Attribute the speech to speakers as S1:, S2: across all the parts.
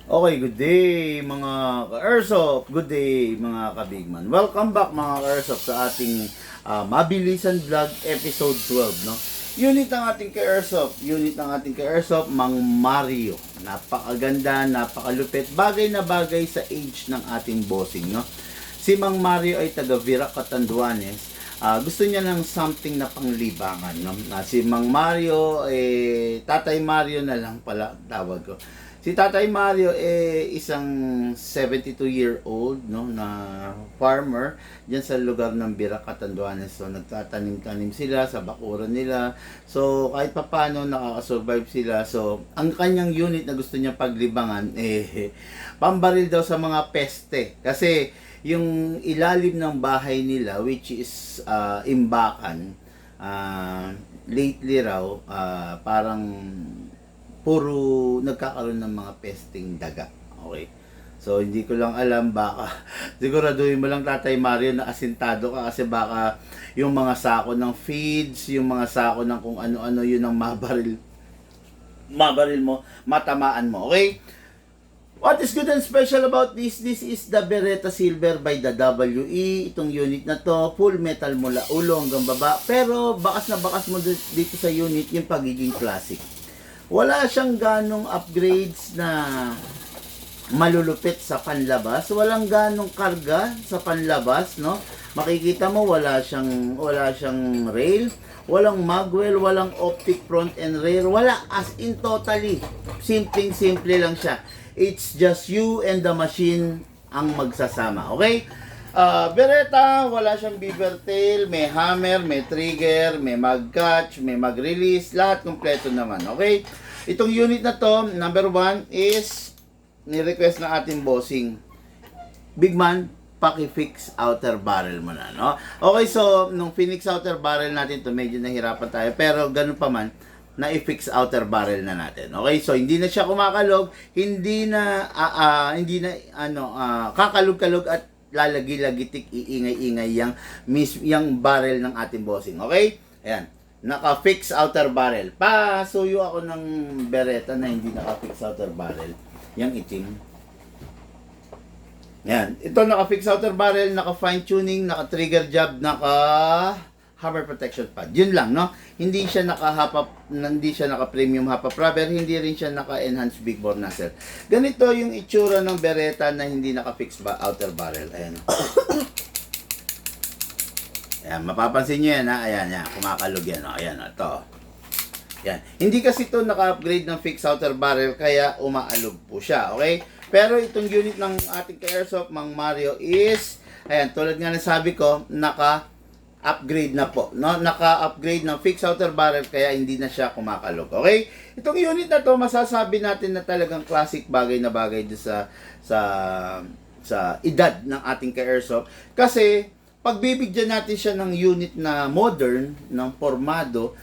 S1: Okay, good day mga ka-Airsoft. Good day mga ka-Bigman. Welcome back mga ka-Airsoft sa ating Mabilisan Vlog episode 12, no? Unit ng ating ka-Airsoft, Mang Mario. Napakaganda, napakalupit, bagay na bagay sa age ng ating bossing, no? Si Mang Mario ay taga Virac, Catanduanes. Gusto niya ng something na panglibangan, no? Si Mang Mario, Tatay Mario na lang pala tawag ko. Si Tatay Mario isang 72-year-old, no, na farmer diyan sa lugar ng Virac, Catanduanes. So nagtatanim-tanim sila sa bakuran nila. So kahit papaano nakaka-survive sila. So ang kanyang unit na gusto niya paglibangan pambaril daw sa mga peste. Kasi yung ilalim ng bahay nila, which is Imbakan, lately raw parang puro nagkakaroon ng mga pesting daga. Okay. So, hindi ko lang alam, baka siguraduhin mo lang Tatay Mario na asintado ka kasi baka yung mga sako ng feeds, yung mga sako ng kung ano-ano, yun ang mabaril mo, matamaan mo. Okay? What is good and special about this? This is the Beretta Silver by the WE. Itong unit na to, full metal mula ulo hanggang baba. Pero bakas na bakas mo dito sa unit yung pagiging classic. Wala siyang ganong upgrades na malulupit sa panlabas. Walang ganong karga sa panlabas, no? Makikita mo wala siyang rail, walang magwell, walang optic front and rear, wala, as in totally. Simple lang siya. It's just you and the machine ang magsasama, okay? Beretta, wala siyang beaver tail, may hammer, may trigger, may mag-catch, may mag-release, lahat kompleto naman, okay? Itong unit na to, number 1 is ni-request na ating bossing. Big man, paki-fix outer barrel mo na, no? Okay, so, nung fix outer barrel natin to, medyo nahirapan tayo, pero ganun pa man, na-i-fix outer barrel na natin. Okay, so hindi na siya kumakalog, hindi na kakalog-kalog at lalagi-lagitik, iingay-ingay yang barrel ng ating bossing. Okay? Ayan. Naka-fix outer barrel. Pasuyo ako ng Beretta na hindi naka-fix outer barrel. Yang itim. Ayan. Ito naka-fix outer barrel, naka-fine tuning, naka-trigger job, naka-hammer protection pad. Yun lang, no? Hindi siya naka-premium hapa rubber, hindi rin siya naka-enhanced big bore nozzle. Ganito yung itsura ng Beretta na hindi naka-fix outer barrel. Ayan. Ayan, mapapansin nyo yan, ha? Ayan, kumakalog yan. Ayan, ito. Ayan. Hindi kasi ito naka-upgrade ng fixed outer barrel, kaya umaalog po siya, okay? Pero itong unit ng ating ka-Airsoft, Mang Mario is, ayan, tulad nga ng sabi ko, naka-upgrade na po, no? Naka-upgrade ng fixed outer barrel, kaya hindi na siya kumakalog, okay? Itong unit na to, masasabi natin na talagang classic, bagay na bagay sa edad ng ating ka-Airsoft. Kasi, pagbibigyan natin siya ng unit na modern, ng formado,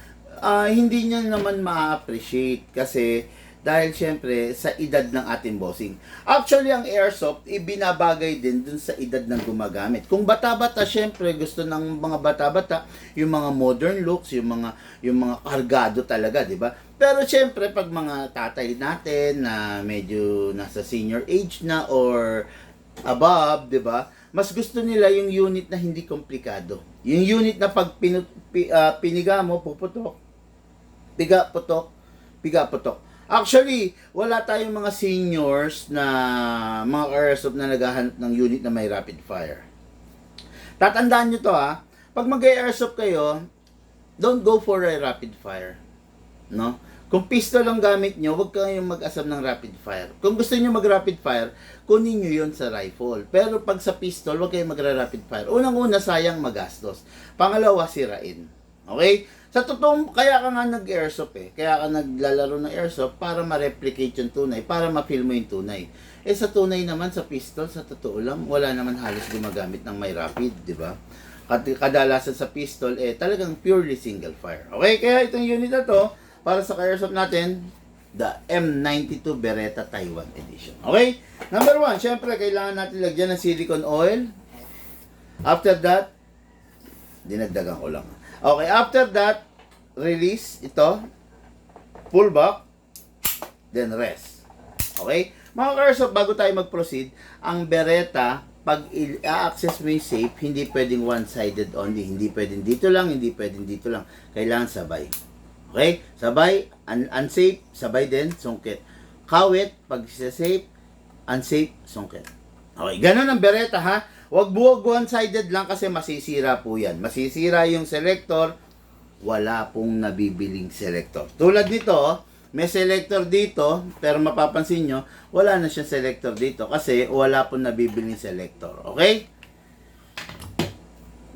S1: hindi niya naman ma-appreciate kasi dahil syempre sa edad ng ating bossing. Actually, ang Airsoft, ibinabagay din dun sa edad ng gumagamit. Kung bata-bata, syempre gusto ng mga bata-bata yung mga modern looks, yung mga kargado talaga, di ba? Pero syempre, pag mga tatay natin na medyo nasa senior age na or above, di ba? Mas gusto nila yung unit na hindi komplikado. Yung unit na pag piniga mo, puputok. Piga, putok. Actually, wala tayong mga seniors na mga Airsoft na naghahanap ng unit na may rapid fire. Tatandaan nyo to, ha. Pag mag-Airsoft kayo, don't go for a rapid fire. No? Kung pistol ang gamit nyo, huwag kayong mag-asam ng rapid fire. Kung gusto nyo mag-rapid fire, kunin nyo yun sa rifle. Pero pag sa pistol, huwag kayong mag-rapid fire. Unang-una, sayang magastos. Pangalawa, sirain. Okay? Sa totoong, kaya ka nga nag-airsoft Kaya ka naglalaro ng airsoft para ma-replicate yung tunay, para ma-feel mo yung tunay. Sa tunay naman, sa pistol, sa totoo lang, wala naman halos gumagamit ng may rapid, di ba? Kadalasan sa pistol, talagang purely single fire. Okay? Kaya itong unit na to, para sa ka-Airsoft natin, the M92 Beretta Taiwan Edition. Okay? Number 1, syempre, kailangan natin lagyan ng silicone oil. After that, dinagdagan ko lang. Okay, after that, release ito, pull back, then rest. Okay? Mga ka-airsoft, bago tayo mag-proceed, ang Beretta, pag i-access mo yung safe, hindi pwedeng one-sided only. Hindi pwedeng dito lang, hindi pwedeng dito lang. Kailangan sabay. Okay? Sabay, unsafe, sabay din, sungkit. Kawit, pag safe, unsafe, sungkit. Okay, ganun ang Beretta ha. Huwag buwag one-sided lang kasi masisira po yan. Masisira yung selector, wala pong nabibiling selector. Tulad nito, may selector dito, pero mapapansin nyo, wala na siyang selector dito kasi wala pong nabibiling selector. Okay?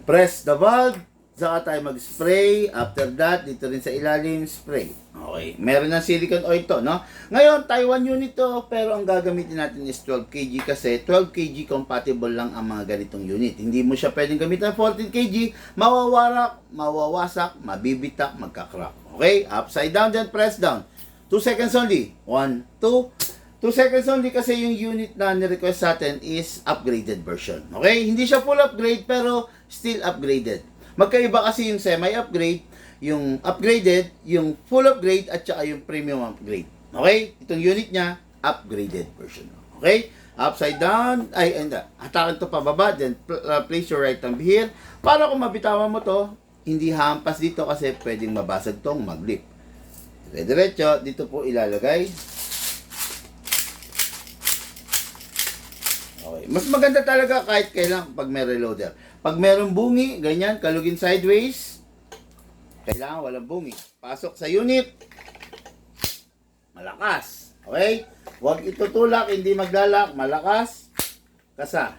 S1: Press the valve, saka tayo mag-spray. After that, dito rin sa ilalim, spray. Okay. Meron ng silicone oil to, no? Ngayon, Taiwan unit to, pero ang gagamitin natin is 12 kg kasi 12 kg compatible lang ang mga ganitong unit. Hindi mo siya pwedeng gamitin ng 14 kg, mawawarak, mawawasak, mabibitak, magkakrap. Okay? Upside down, then press down. 2 seconds only. 1, 2. 2 seconds only kasi yung unit na ni-request sa atin is upgraded version. Okay? Hindi siya full upgrade pero still upgraded. Magkaiba kasi yung semi-upgrade, yung upgraded, yung full upgrade at saka yung premium upgrade. Okay? Itong unit niya, upgraded version. Okay? Upside down, hatakan to pababa, then place your right thumb here. Para kung mabitawan mo to, hindi hampas dito kasi pwedeng mabasag tong mag-lift. Diretso, dito po ilalagay. Okay. Mas maganda talaga kahit kailan pag may reloader. Pag merong bungi, ganyan, kalugin sideways, kailangan walang bungi. Pasok sa unit, malakas. Okay? Huwag itutulak, hindi maglalak, malakas, kasa.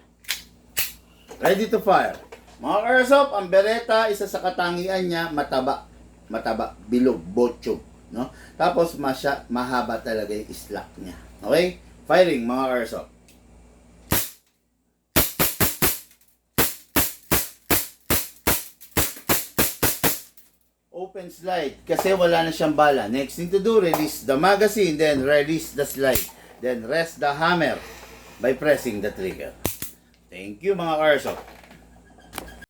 S1: Ready to fire. Mga airsoft, ang Beretta, isa sa katangian niya, mataba. Mataba, bilog, botchog. No? Tapos, mahaba talaga yung slack niya. Okay? Firing, mga airsoft. Open slide kasi wala na siyang bala. Next thing to do, release the magazine, then release the slide. Then rest the hammer by pressing the trigger. Thank you mga airsoft.